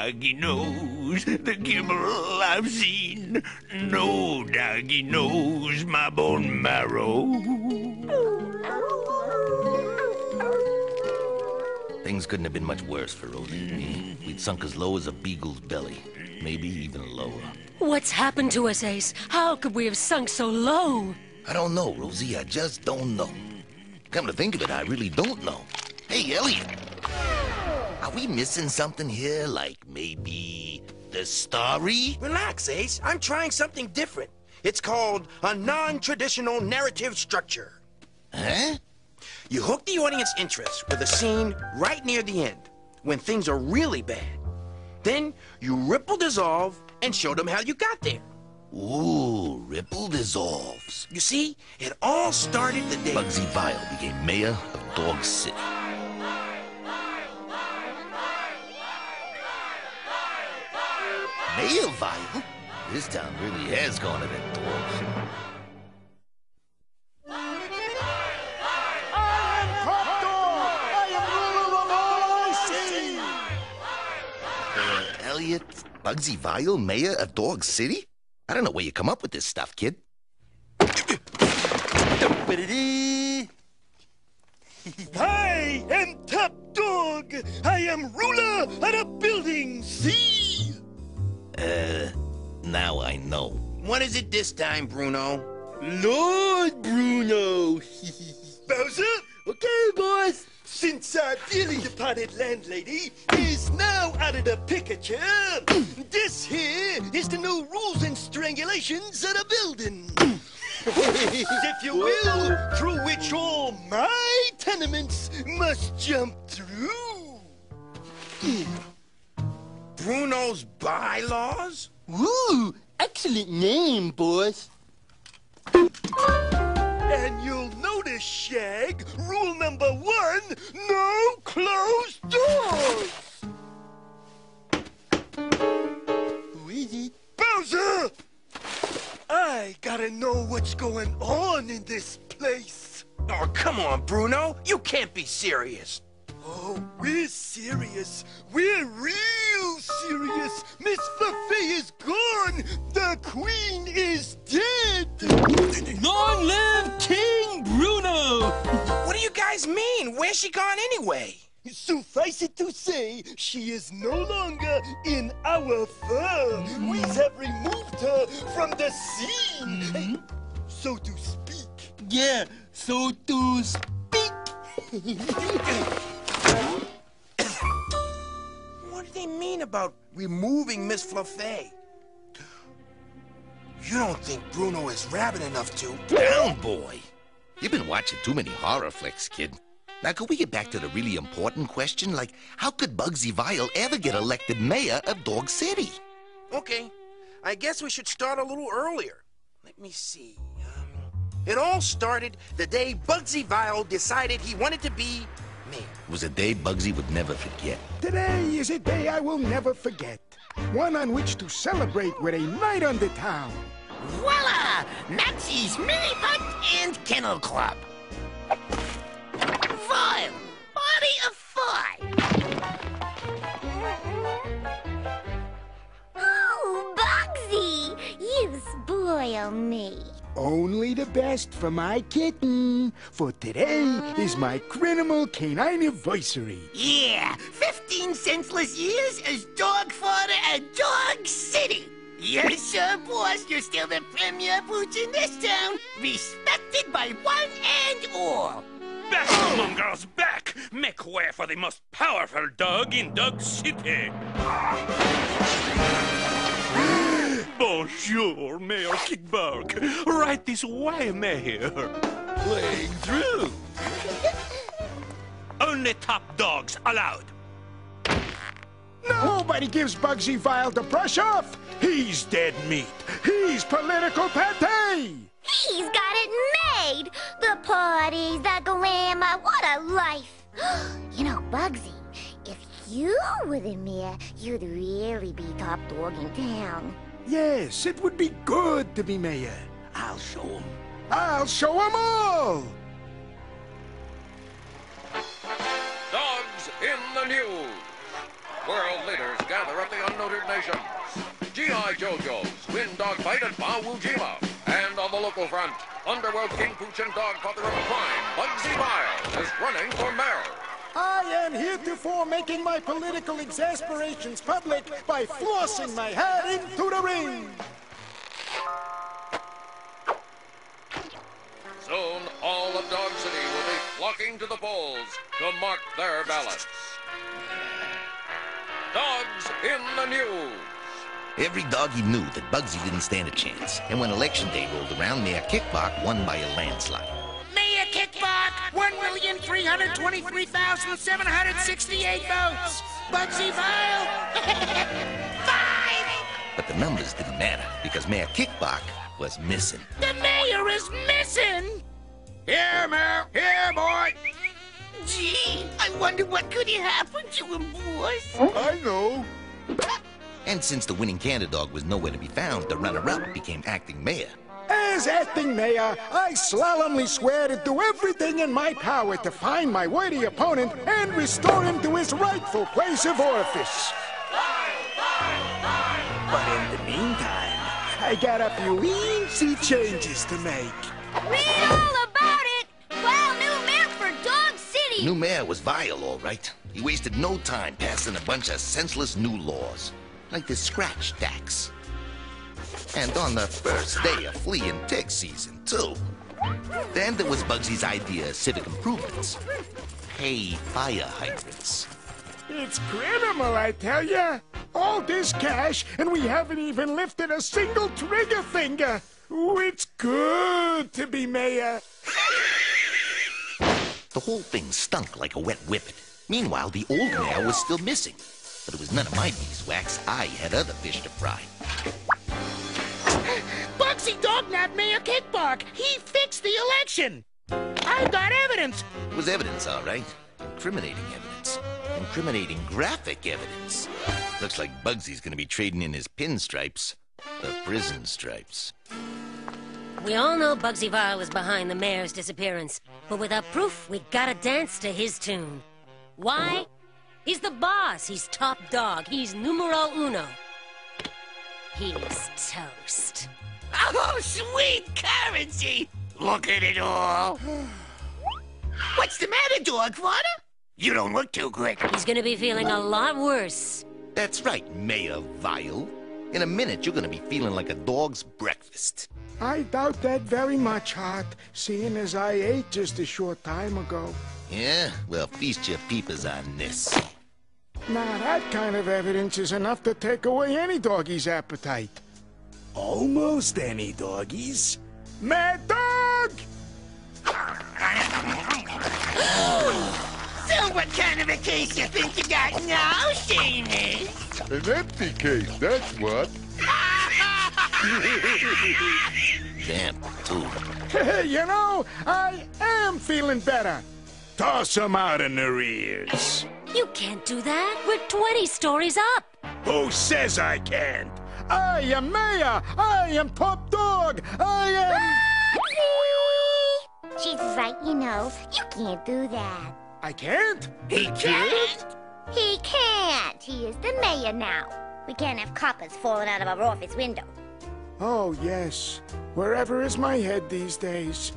doggy knows the kibble I've seen. No doggy knows my bone marrow. Things couldn't have been much worse for Rosie and me. We'd sunk as low as a beagle's belly, maybe even lower. What's happened to us, Ace? How could we have sunk so low? I don't know, Rosie. I just don't know. Come to think of it, I really don't know. Hey, Elliot. Are we missing something here? Like maybe the story? Relax, Ace. I'm trying something different. It's called a non-traditional narrative structure. Huh? You hook the audience interest with a scene right near the end, when things are really bad. Then you ripple dissolve and show them how you got there. Ooh, ripple dissolves. You see, it all started the day Bugsy Vile became mayor of Dog City. Mayor Vile? This town really has gone to that dogs. Elliot, Bugsy Vile, mayor of Dog City? I don't know where you come up with this stuff, kid. I am Top Dog. I am ruler of the building. See? Now I know. What is it this time, Bruno? Lord Bruno. Bowser? Okay, boys. Since our dearly departed landlady is now out of the picture, this here is the new rules and strangulations of the building. If you will, through which all my tenements must jump through. Bruno's bylaws? Ooh, excellent name, boss. And you'll notice, Shag, rule number 1, no closed doors. Who is it? Bowser! I gotta know what's going on in this place. Oh, come on, Bruno. You can't be serious. Oh, we're serious. We're real serious. Miss Fluffy is gone. The queen is dead. Long live King Bruno. What do you guys mean? Where's she gone anyway? Suffice it to say, she is no longer in our firm. We have removed her from the scene, so to speak. Yeah, so to speak. What do they mean about removing Miss Fluffy? You don't think Bruno is rabid enough to? Down, boy. You've been watching too many horror flicks, kid. Now, could we get back to the really important question? Like, how could Bugsy Vile ever get elected mayor of Dog City? Okay, I guess we should start a little earlier. Let me see. It all started the day Bugsy Vile decided he wanted to be mayor. It was a day Bugsy would never forget. Today is a day I will never forget. One on which to celebrate with a night on the town. Voila! Maxie's Mini Hunt and Kennel Club. Vile! Body of 5. Oh, Bugsy! You spoil me. Only the best for my kitten. For today is my Crinimal Canine-iversary. Yeah, 15 senseless years as dog father at Dog City. Yes, sir, boss. You're still the premier boots in this town, respected by one and all. Back, mongrels, back! Make way for the most powerful dog in Dog City. Bonjour, Mayor Kickbark. Right this way, Mayor. Playing through. Only top dogs allowed. Nobody gives Bugsy Vile the brush off. He's dead meat. He's political pate. He's got it made. The parties, the glamour, what a life. You know, Bugsy, if you were the mayor, you'd really be top dog in town. Yes, it would be good to be mayor. I'll show him. I'll show 'em all. Dogs in the news. World leaders gather at the unnoted nations. G.I. JoJo's win dogfight at Bawujima. And on the local front, Underworld King Pooch and dogfather of crime, Bugsy Miles, is running for mayor. I am heretofore making my political exasperations public by flossing my hat into the ring. Soon, all of Dog City will be flocking to the polls to mark their ballots. Dogs in the news. Every doggy knew that Bugsy didn't stand a chance. And when election day rolled around, Mayor Kickbach won by a landslide. Mayor Kickbach, 1,323,768 votes. Bugsy Vile, 5. But the numbers didn't matter because Mayor Kickbach was missing. The mayor is missing. Here, Mayor. Here, boy. Gee, I wonder what could have happened to him, boss. I know. And since the winning Canada dog was nowhere to be found, the runner-up became acting mayor. As acting mayor, I solemnly swear to do everything in my power to find my worthy opponent and restore him to his rightful place of office. But in the meantime, I got a few easy changes to make. Read all about it! Wow, new mayor for Dog City! New mayor was vile, all right. He wasted no time passing a bunch of senseless new laws, like the scratch tax. And on the first day of flea and tick season, too. Then there was Bugsy's idea of civic improvements. Pay fire hydrants. It's criminal, I tell ya. All this cash, and we haven't even lifted a single trigger finger. Ooh, it's good to be mayor. The whole thing stunk like a wet whippet. Meanwhile, the old mayor was still missing. But it was none of my beeswax. I had other fish to fry. Bugsy dognabbed Mayor Kickbach. He fixed the election. I've got evidence. It was evidence, all right. Incriminating evidence. Incriminating graphic evidence. Looks like Bugsy's gonna be trading in his pinstripes. The prison stripes. We all know Bugsy Vile was behind the mayor's disappearance. But without proof, we gotta dance to his tune. Why? He's the boss. He's top dog. He's numero uno. He's toast. Oh, sweet currency! Look at it all. What's the matter, Dogfather? You don't look too good. He's gonna be feeling a lot worse. That's right, Mayor Vile. In a minute, you're gonna be feeling like a dog's breakfast. I doubt that very much, Hart, seeing as I ate just a short time ago. Yeah? Well, feast your peepers on this. Now, that kind of evidence is enough to take away any doggy's appetite. Almost any doggies. Mad Dog! So what kind of a case you think you got now, Seamus? An empty case, that's what. Damn, too. Hey, you know, I am feeling better. Toss 'em out in their ears. You can't do that. We're 20 stories up. Who says I can't? I am mayor. I am top dog. I am... She's right, you know. You can't do that. I can't? He can't. He can't. He is the mayor now. We can't have coppers falling out of our office window. Oh, yes. Wherever is my head these days?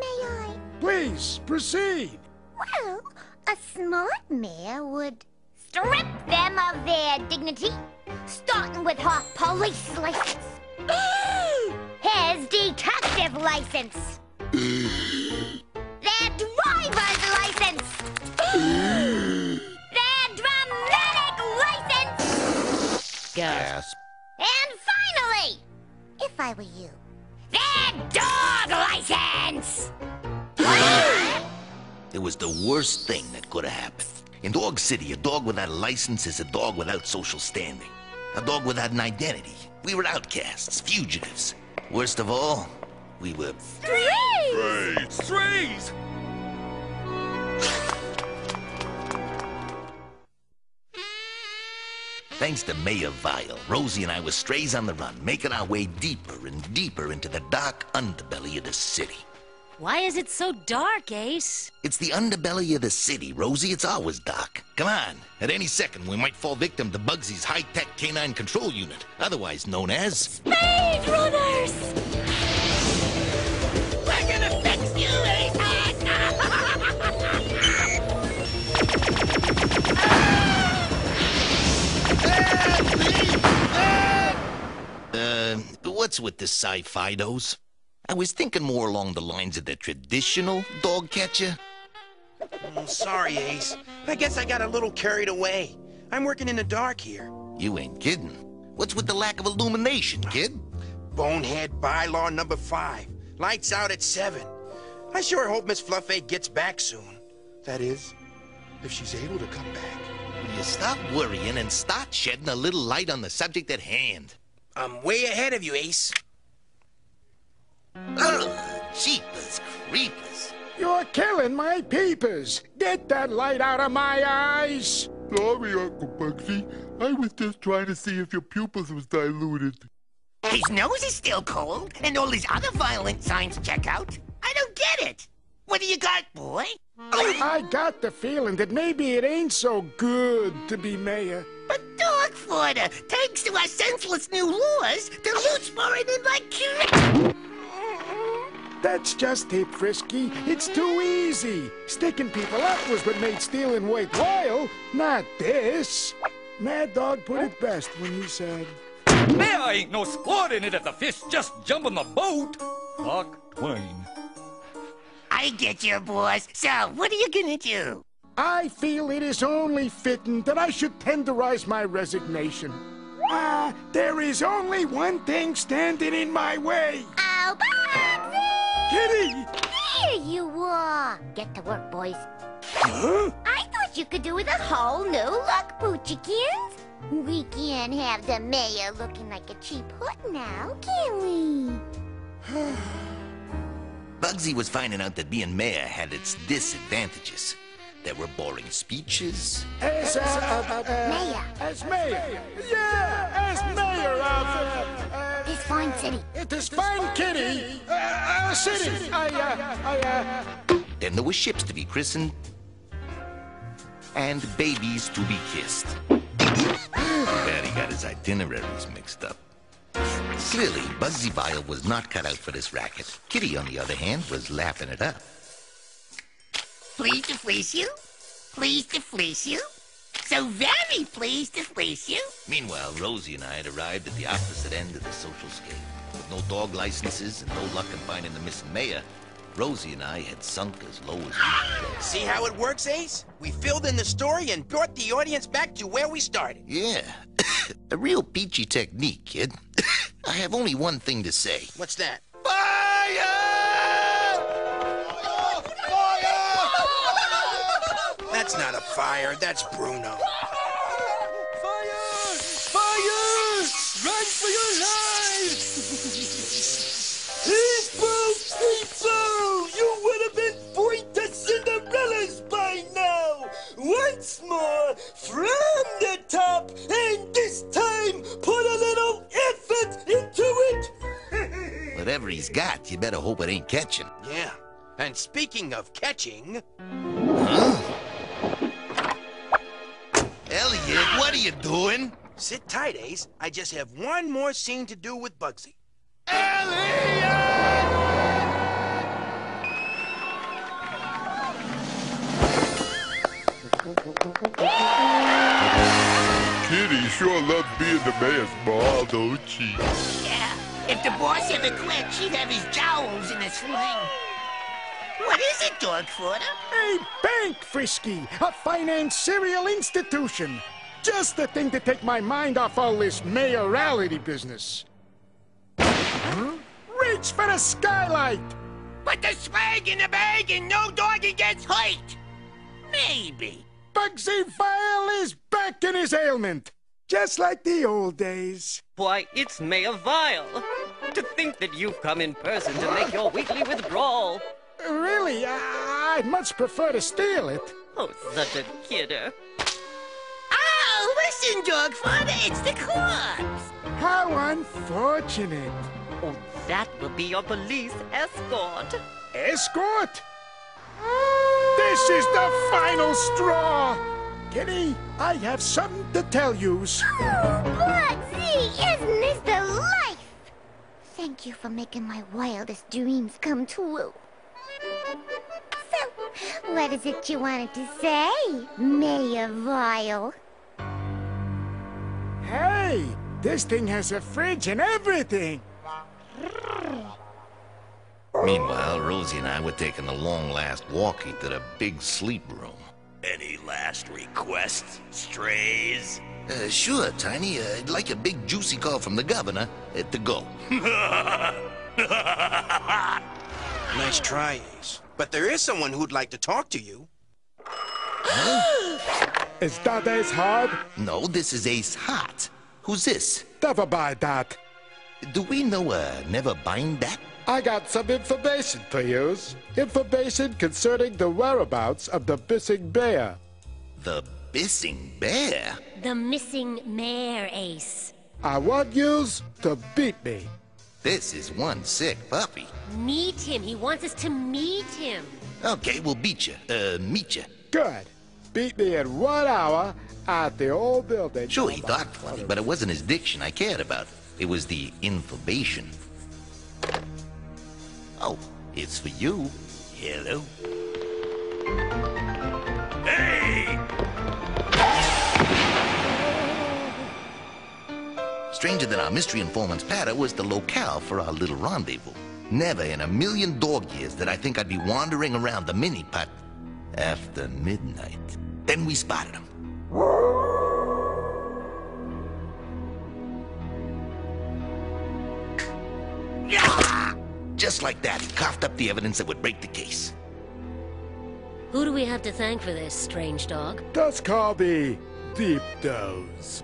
May I? Please, proceed. Well, a smart mayor would strip them of their dignity, starting with her police license, his detective license, their driver's license, their dramatic license, Gasp. and finally, if I were you, their dog license! It was the worst thing that could have happened. In Dog City, a dog without a license is a dog without social standing. A dog without an identity. We were outcasts, fugitives. Worst of all, we were... Strays! Thanks to Mayor Vile, Rosie and I were strays on the run, making our way deeper and deeper into the dark underbelly of the city. Why is it so dark, Ace? It's the underbelly of the city, Rosie. It's always dark. Come on. At any second, we might fall victim to Bugsy's high-tech canine control unit, otherwise known as... Speed Runners! We're gonna fix you, Ace! What's with the sci-fi-dos? I was thinking more along the lines of the traditional dog catcher. Sorry, Ace. I guess I got a little carried away. I'm working in the dark here. You ain't kidding. What's with the lack of illumination, kid? Bonehead bylaw number 5. Lights out at 7. I sure hope Miss Fluffy gets back soon. That is, if she's able to come back. Will you stop worrying and start shedding a little light on the subject at hand? I'm way ahead of you, Ace. Ugh, jeepers creepers. You're killing my peepers. Get that light out of my eyes. Sorry, Uncle Bugsy. I was just trying to see if your pupils was diluted. His nose is still cold, and all his other violent signs check out. I don't get it. What do you got, boy? I got the feeling that maybe it ain't so good to be mayor. But Dogfather, thanks to our senseless new laws, the loot's pouring in like crazy. That's just it, Frisky. It's too easy. Sticking people up was what made stealing worthwhile, not this. Mad Dog put it best when he said... There ain't no sport in it if the fish just jump on the boat. Mark Twain. I get you, boss. So, what are you gonna do? I feel it is only fitting that I should tenderize my resignation. There is only one thing standing in my way. Oh, Bugsy! Kitty! Here you are. Get to work, boys. Huh? I thought you could do with a whole new look, Poochykins. We can't have the mayor looking like a cheap hood now, can we? Bugsy was finding out that being mayor had its disadvantages. There were boring speeches. As Mayor. As mayor. Yeah, as mayor of... This fine city. This fine kitty. City. Then there were ships to be christened. And babies to be kissed. Bad he got his itineraries mixed up. Clearly, Bugsy Vile was not cut out for this racket. Kitty, on the other hand, was lapping it up. Pleased to fleece you? Pleased to fleece you? So very pleased to fleece you? Meanwhile, Rosie and I had arrived at the opposite end of the social scale. With no dog licenses and no luck in finding the missing mayor, Rosie and I had sunk as low as we could go. See how it works, Ace? We filled in the story and brought the audience back to where we started. Yeah, a real peachy technique, kid. I have only one thing to say. What's that? That's not a fire, that's Bruno. Fire! Fire! Run for your lives! People! People! You would have been born to Cinderella's by now! Once more, from the top, and this time, put a little effort into it! Whatever he's got, you better hope it ain't catching. Yeah, and speaking of catching... Huh? Elliot, what are you doing? Sit tight, Ace. I just have one more scene to do with Bugsy. Kitty sure loves being the mayor's ball, don't she? Yeah. If the boss ever quit, she'd have his jowls in a sling. What is it, Dogfather? A bank, Frisky. A financial institution. Just the thing to take my mind off all this mayoralty business. Huh? Reach for the skylight! Put the swag in the bag and no doggy gets hurt. Maybe. Bugsy Vile is back in his ailment. Just like the old days. Why, it's Mayor Vile. To think that you've come in person to make your weekly withdrawal. Really, I'd much prefer to steal it. Oh, such a kidder. Oh, listen, Dogfather, it's the corpse. How unfortunate. Oh, that will be your police escort. Escort? This is the final straw! Kitty, I have something to tell yous. Bugsy, isn't this the life? Thank you for making my wildest dreams come true. So, what is it you wanted to say, Mayor Vile? Hey, this thing has a fridge and everything. Meanwhile, Rosie and I were taking a long-last walkie to the big sleep room. Any last requests, strays? Sure, Tiny. I'd like a big juicy call from the governor to go. Nice try, Ace. But there is someone who'd like to talk to you. Is that Ace Hard? No, this is Ace Hot. Who's this? Never buy that. Do we know Never Bind That? I got some information for yous. Information concerning the whereabouts of the missing bear. The Bissing Bear? The missing mare, Ace. I want yous to beat me. This is one sick puppy. Meet him. He wants us to meet him. Okay, we'll beat you. Meet you. Good. Beat me in 1 hour at the old building. Sure, he talked funny, but it wasn't his diction I cared about. It was the information. Oh, it's for you. Hello? Hey! Stranger than our mystery informant's patter was the locale for our little rendezvous. Never in a million dog years did I think I'd be wandering around the mini-putt after midnight. Then we spotted him. Just like that, he coughed up the evidence that would break the case. Who do we have to thank for this, strange dog? That's called the Deep Dose.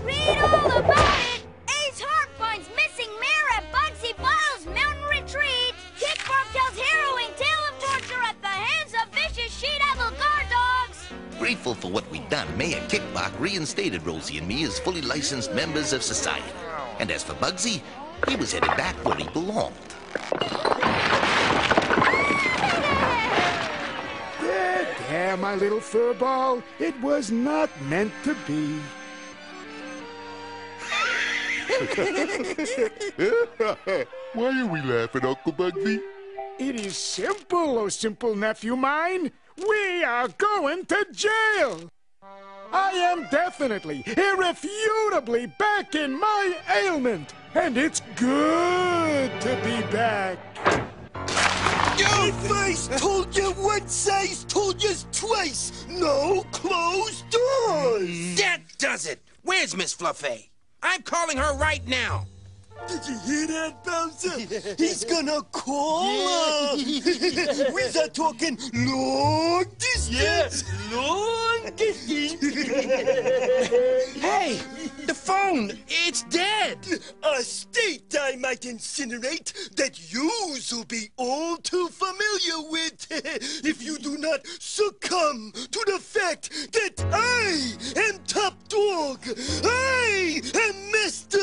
Read all about it! Ace Hart finds missing mare at Bugsy Vile's mountain retreat! Kid Bark tells harrowing tale of torture at the hands of vicious she-devil guard dogs! Grateful for what we'd done, Mayor Kickbach reinstated Rosie and me as fully licensed members of society. And as for Bugsy, he was headed back where he belonged. There, my little furball. It was not meant to be. Why are we laughing, Uncle Bugsy? It is simple, oh simple nephew mine. We are going to jail. I am definitely, irrefutably back in my ailment. And it's good to be back. If I told you once, I told you twice. No closed doors. That does it. Where's Miss Fluffy? I'm calling her right now. Did you hear that, Bowser? He's gonna call her. We're talking long distance. Yeah, long distance. Hey, the phone, it's dead. A state I might incinerate that yous will be all too familiar with if you do not succumb to the fact that I am top dog. I am Mr.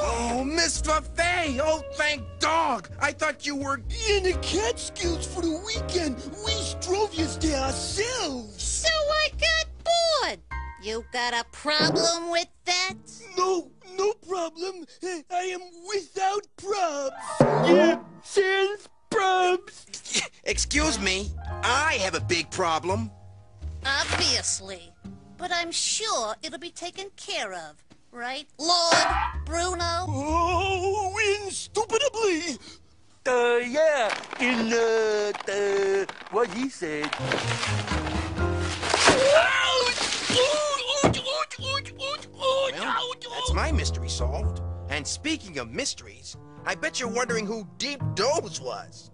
Oh, Miss Fluffy! Oh, thank dog! I thought you were in the Catskills for the weekend. We drove you there ourselves. So I got bored. You got a problem with that? No problem. I am without probs. Yeah, sans probs. Excuse me, I have a big problem. Obviously. But I'm sure it'll be taken care of. Right, Lord Bruno? Oh, indubitably. Yeah, in, what he said. Well, that's my mystery solved. And speaking of mysteries, I bet you're wondering who Deep Dose was.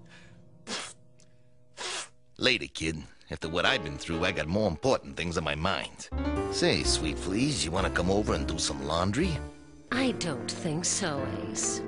Later, kid. After what I've been through, I got more important things on my mind. Say, Sweet Fleas, you want to come over and do some laundry? I don't think so, Ace.